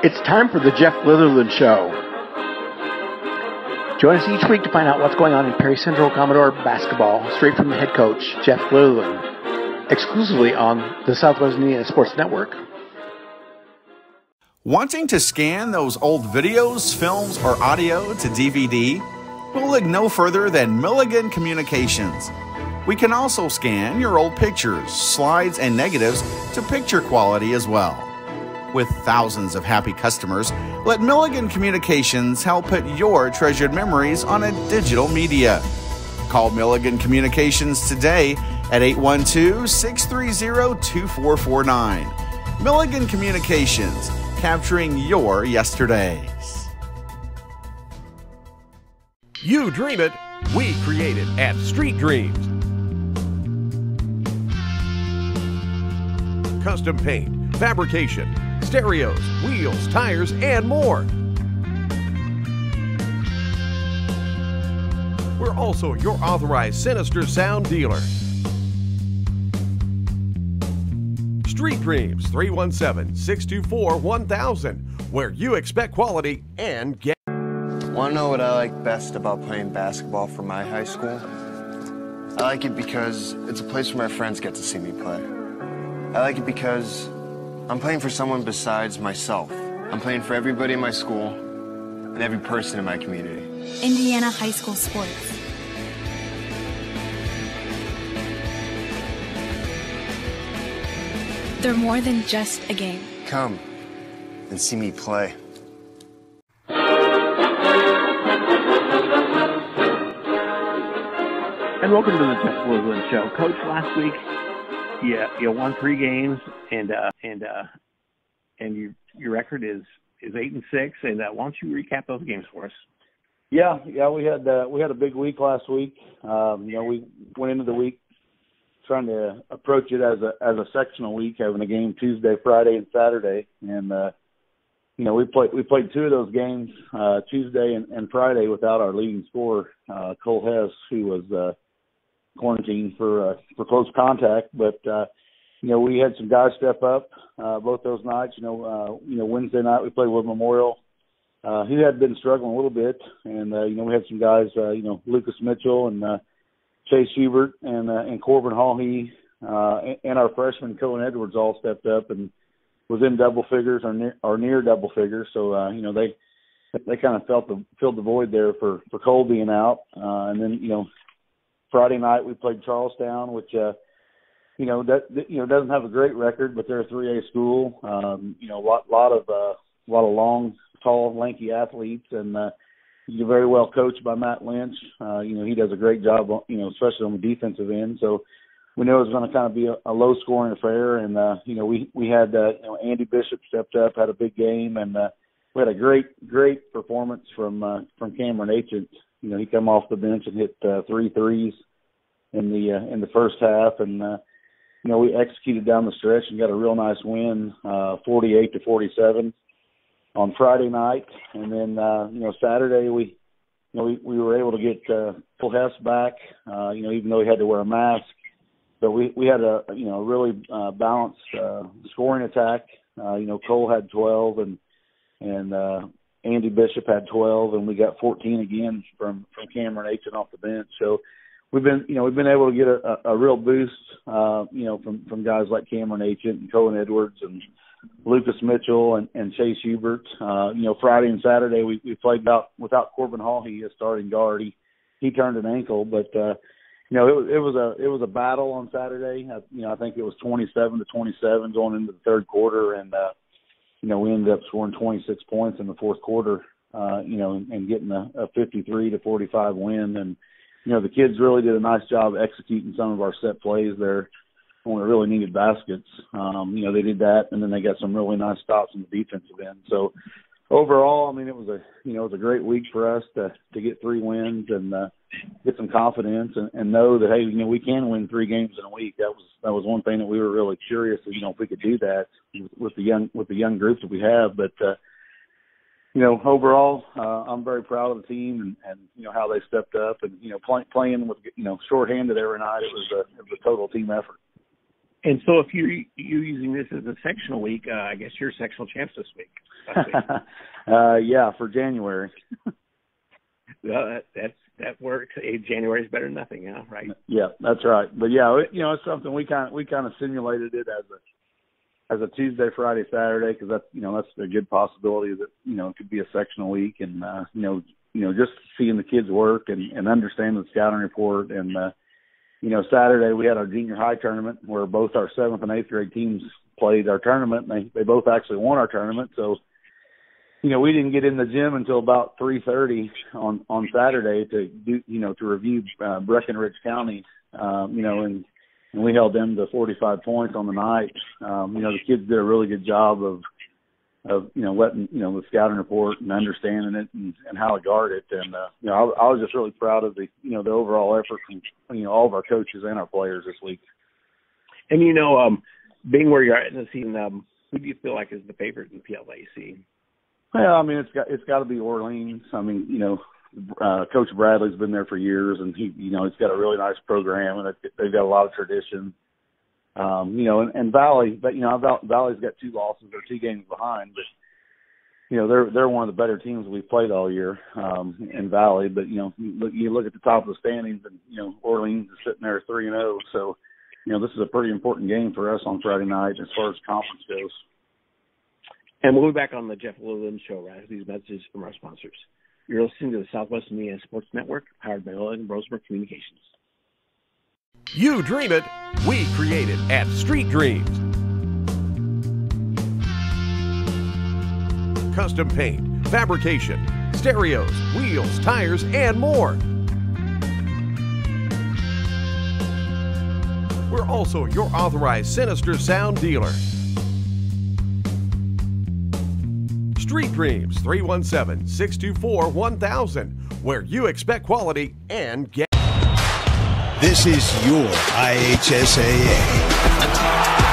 It's time for the Jeff Litherland Show. Join us each week to find out what's going on in Perry Central Commodore basketball, straight from the head coach, Jeff Litherland, exclusively on the Southwest Indiana Sports Network. Wanting to scan those old videos, films, or audio to DVD? We'll look no further than Milligan Communications. We can also scan your old pictures, slides, and negatives to picture quality as well. With thousands of happy customers, let Milligan Communications help put your treasured memories on a digital media. Call Milligan Communications today at 812-630-2449. Milligan Communications, capturing your yesterdays. You dream it, we create it at Street Dreams. Custom paint, fabrication, stereos, wheels, tires, and more. We're also your authorized Sinister Sound dealer. Street Dreams, 317-624-1000, where you expect quality and get. Want to know what I like best about playing basketball for my high school? I like it because it's a place where my friends get to see me play. I like it because I'm playing for someone besides myself. I'm playing for everybody in my school and every person in my community. Indiana high school sports. They're more than just a game. Come and see me play. And welcome to the Jeff Litherland Show. Coach, last week you won 3 games, and your record is 8-6. And why don't you recap those games for us? Yeah, we had a big week last week. We went into the week trying to approach it as a sectional week, having a game Tuesday, Friday, and Saturday, and we played 2 of those games Tuesday and Friday without our leading scorer, Cole Hess, who was quarantined for close contact. But we had some guys step up both those nights. Wednesday night we played with Memorial. He had been struggling a little bit, and we had some guys, Lucas Mitchell and Chase Hubert and Corbin Hallhe, and our freshman Cohen Edwards all stepped up and was in double figures or near double figures. So they kind of filled the void there for Cole being out. And then Friday night we played Charlestown, which doesn't have a great record, but they're a 3A school. A lot of long, tall, lanky athletes, and he's very well coached by Matt Lynch. He does a great job, especially on the defensive end. So we knew it was going to kind of be a low-scoring affair. And, we had Andy Bishop stepped up, had a big game, and we had a great performance from Cameron Aitchent. He came off the bench and hit 3 threes in the first half. And, we executed down the stretch and got a real nice win, 48-47. On Friday night, and then Saturday we were able to get Cole Hess back, even though he had to wear a mask. But we had a really balanced scoring attack. Cole had 12 and Andy Bishop had 12, and we got 14 again from Cameron Aitchent off the bench. So we've been able to get a real boost, from guys like Cameron Aitchent and Cohen Edwards and Lucas Mitchell and Chase Hubert. Friday and Saturday we played without Corbin Hallhe as starting guard. He turned an ankle, but it was a battle on Saturday. I think it was 27-27 going into the third quarter, and we ended up scoring 26 points in the fourth quarter. And getting a 53-45 win. And the kids really did a nice job executing some of our set plays there when we really needed baskets. They did that, and then they got some really nice stops in the defensive end. So overall, it was a a great week for us to get 3 wins and get some confidence and know that, hey, we can win 3 games in a week. That was one thing that we were really curious if we could do that with the young groups that we have. But overall, I'm very proud of the team and how they stepped up and playing with shorthanded every night. It was a total team effort. And so if you're using this as a sectional week, I guess you're sectional champs this week. Yeah, for January. Well, that works. January is better than nothing, yeah, right? Yeah, that's right. But yeah, it's something we kind of simulated it as a Tuesday, Friday, Saturday, because that's a good possibility that it could be a sectional week, and just seeing the kids work and understanding the scouting report, and Saturday we had our junior high tournament where both our 7th and 8th grade teams played our tournament, and they both actually won our tournament. So we didn't get in the gym until about 3:30 on Saturday to do to review Breckenridge County, and we held them to 45 points on the night. The kids did a really good job of letting the scouting report and understanding it and how to guard it. And I was just really proud of the the overall effort from all of our coaches and our players this week. And being where you're at in the season, who do you feel like is the favorite in the PLAC? Well, I mean, it's got to be Orleans. I mean, Coach Bradley's been there for years, and he's got a really nice program, and they've got a lot of tradition. And Valley, but Valley's got 2 losses; they're 2 games behind, but they're one of the better teams we've played all year in Valley. But you look at the top of the standings, and Orleans is sitting there 3-0. So this is a pretty important game for us on Friday night as far as conference goes. And we'll be back on the Jeff Litherland Show right after these messages from our sponsors. You're listening to the Southwest Indiana Sports Network, powered by Litherland Rosemer Communications. You dream it, we create it at Street Dreams. Custom paint, fabrication, stereos, wheels, tires, and more. We're also your authorized Sinister Sound dealer. Street Dreams, 317-624-1000, where you expect quality and get. This is your IHSAA.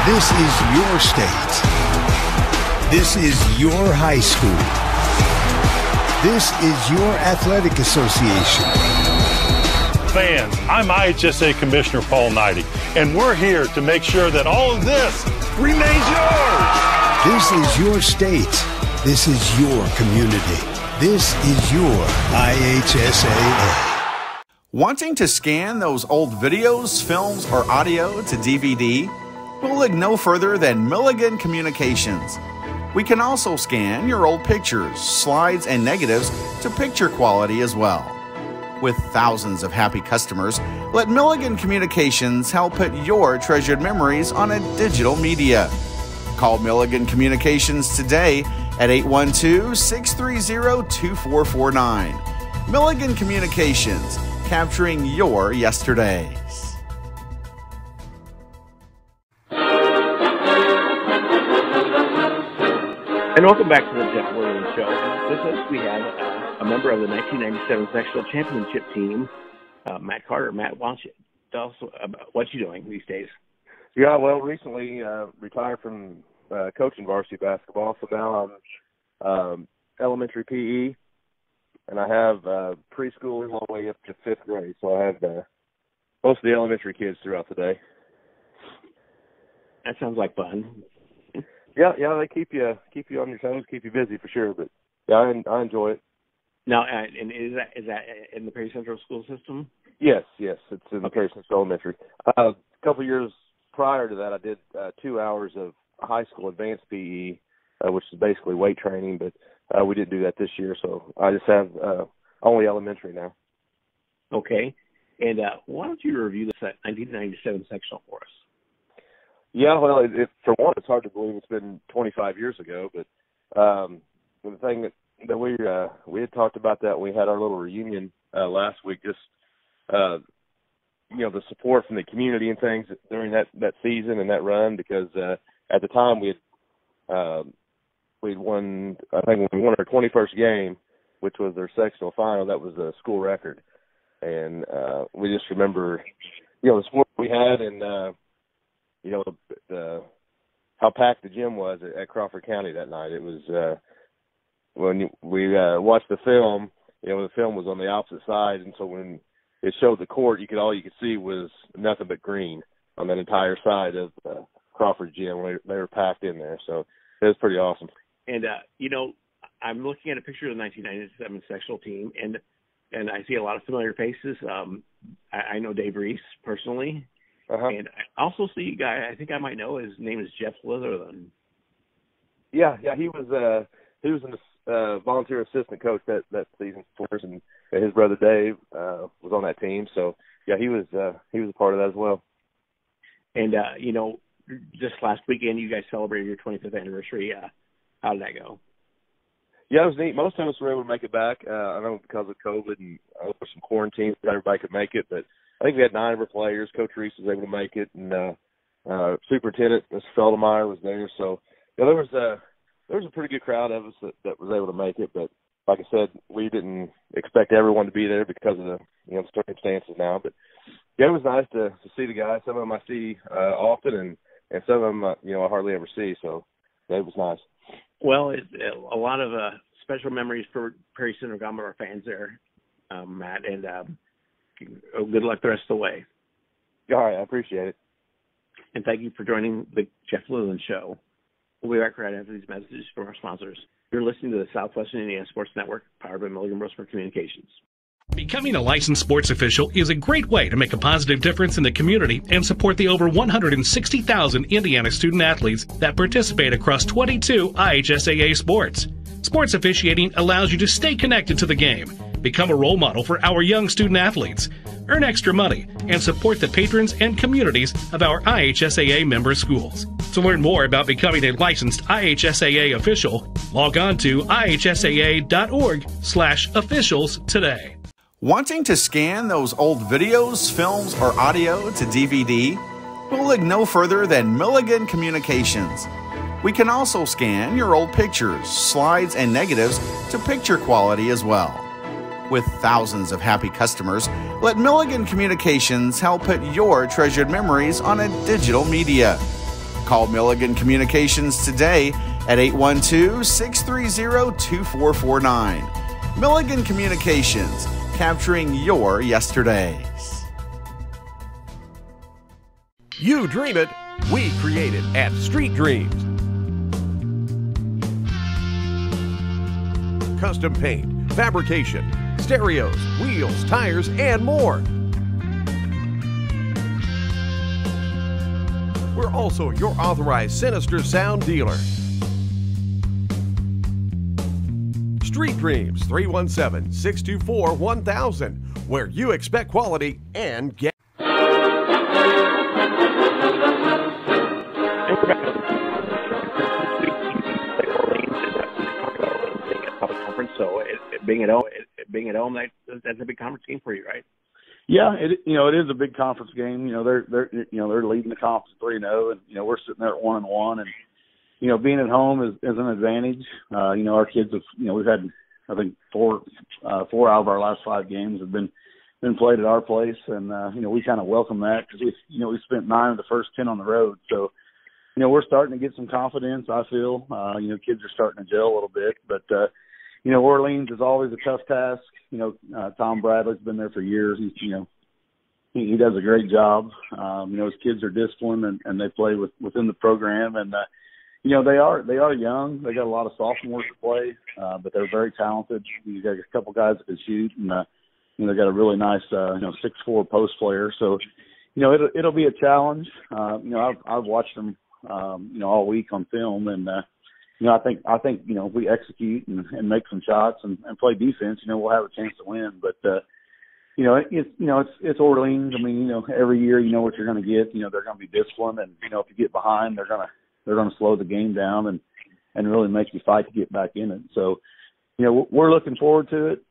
This is your state. This is your high school. This is your athletic association. Fans, I'm IHSA Commissioner Paul Knighty, and we're here to make sure that all of this remains yours. This is your state. This is your community. This is your IHSAA. Wanting to scan those old videos, films, or audio to DVD? We'll look no further than Milligan Communications. We can also scan your old pictures, slides, and negatives to picture quality as well. With thousands of happy customers, let Milligan Communications help put your treasured memories on a digital media. Call Milligan Communications today at 812-630-2449. Milligan Communications, capturing your yesterdays. And welcome back to the Jeff Williams Show. With us, we have a member of the 1997 Sectional Championship team, Matt Carter. Matt, why don't you tell us what you're doing these days? Yeah, well, recently retired from coaching varsity basketball, so now I'm elementary PE, and I have preschool all the way up to 5th grade, so I have most of the elementary kids throughout the day. That sounds like fun. Yeah, they keep you on your toes, keep you busy for sure. But yeah, I enjoy it. Now, and is that in the Perry Central school system? Yes, it's in the Perry Central Elementary. A couple years prior to that, I did 2 hours of high school advanced PE, which is basically weight training. But we didn't do that this year, so I just have only elementary now. Okay, and why don't you review this 1997 sectional for us? Yeah, well, for one, it's hard to believe it's been 25 years ago. But the thing that we had talked about that we had our little reunion last week. Just the support from the community and things during that season and that run, because at the time we'd won. I think when we won our 21st game, which was their sectional final, that was a school record, and we just remember the support we had and. How packed the gym was at Crawford County that night. It was when we watched the film. The film was on the opposite side, and so when it showed the court, all you could see was nothing but green on that entire side of Crawford Gym. They were packed in there, so it was pretty awesome. And I'm looking at a picture of the 1997 sectional team, and I see a lot of familiar faces. I know Dave Reese personally, and I also see a guy I think I might know. His name is Jeff Litherland. Yeah, he was a volunteer assistant coach that season for us, and his brother Dave was on that team. So yeah, he was a part of that as well. And just last weekend you guys celebrated your 25th anniversary. How did that go? Yeah, it was neat. Most of us were able to make it back. I know because of COVID and some quarantines, not everybody could make it, but I think we had 9 of our players. Coach Reese was able to make it, and Superintendent Mr. Feldemeyer was there. So yeah, there was a pretty good crowd of us that was able to make it. But like I said, we didn't expect everyone to be there because of the circumstances now. But yeah, it was nice to see the guys. Some of them I see often, and some of them I hardly ever see. So yeah, it was nice. Well, a lot of special memories for Perry Center Commodore fans there, Matt, and good luck the rest of the way. All right, I appreciate it. And thank you for joining the Jeff Litherland Show. We'll be back right after these messages from our sponsors. You're listening to the Southwestern Indiana Sports Network, powered by Milligan Brosmer Communications. Becoming a licensed sports official is a great way to make a positive difference in the community and support the over 160,000 Indiana student athletes that participate across 22 IHSAA sports. Sports officiating allows you to stay connected to the game, become a role model for our young student athletes, earn extra money, and support the patrons and communities of our IHSAA member schools. To learn more about becoming a licensed IHSAA official, log on to ihsaa.org/officials today. Wanting to scan those old videos, films, or audio to DVD? We'll look no further than Milligan Communications. We can also scan your old pictures, slides, and negatives to picture quality as well. With thousands of happy customers, let Milligan Communications help put your treasured memories on a digital media. Call Milligan Communications today at 812-630-2449. Milligan Communications, capturing your yesterdays. You dream it, we create it at Street Dreams. Custom paint, fabrication, stereos, wheels, tires, and more. We're also your authorized Sinister Sound dealer. Street Dreams, 317-624-1000, where you expect quality and get. So being at home, that's a big conference game for you, right? Yeah, it is a big conference game. They're leading the conference 3-0, and we're sitting there at 1-1, and being at home is an advantage. Our kids have, we've had, I think, four out of our last 5 games have been played at our place, and we kind of welcome that because we spent 9 of the first 10 on the road, so we're starting to get some confidence. I feel kids are starting to gel a little bit, but Orleans is always a tough task. Tom Bradley's been there for years. He does a great job. His kids are disciplined and they play within the program, and they are young. They got a lot of sophomores to play, but they're very talented. You got a couple guys that can shoot, and they got a really nice 6'4" post player. So it'll be a challenge. I've watched them all week on film, and I think if we execute and make some shots and play defense, we'll have a chance to win. But it's Orleans. I mean, every year you know what you're going to get. They're going to be disciplined, and if you get behind, they're going to slow the game down and really make you fight to get back in it. So we're looking forward to it.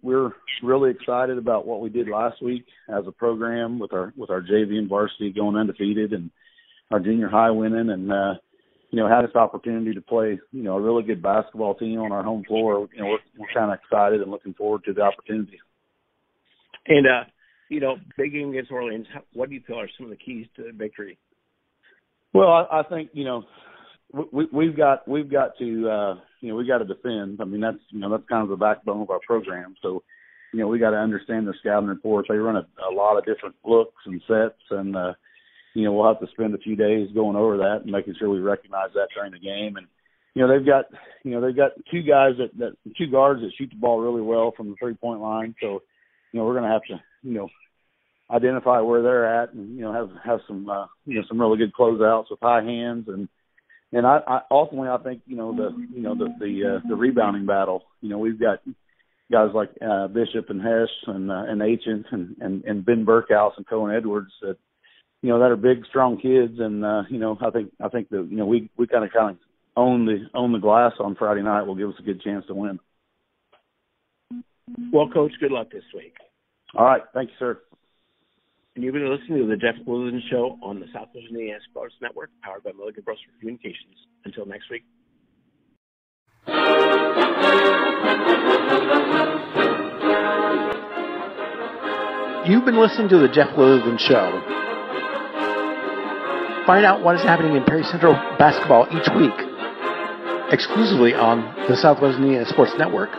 We're really excited about what we did last week as a program with our JV and varsity going undefeated, and our junior high winning, and had this opportunity to play, a really good basketball team on our home floor. We're kind of excited and looking forward to the opportunity. And, big game against Orleans, what do you feel are some of the keys to victory? Well, I think, we've got to, we got to defend. I mean, that's kind of the backbone of our program. So, we got to understand their scouting reports. They run a lot of different looks and sets, and, we'll have to spend a few days going over that and making sure we recognize that during the game. And they've got two guys two guards that shoot the ball really well from the 3-point line. So we're going to have to identify where they're at and have some some really good closeouts with high hands and I ultimately I think the rebounding battle. We've got guys like Bishop and Hesh and Ancient and Ben Burkhouse and Cohen Edwards that that are big, strong kids, and I think that we kind of own the glass on Friday night will give us a good chance to win. Well, Coach, good luck this week. All right, thank you, sir. And you've been listening to the Jeff Litherland Show on the Southwest Indiana Sports Network, powered by Milligan Brewster Communications. Until next week. You've been listening to the Jeff Litherland Show. Find out what is happening in Perry Central basketball each week, exclusively on the Southwest Indiana Sports Network.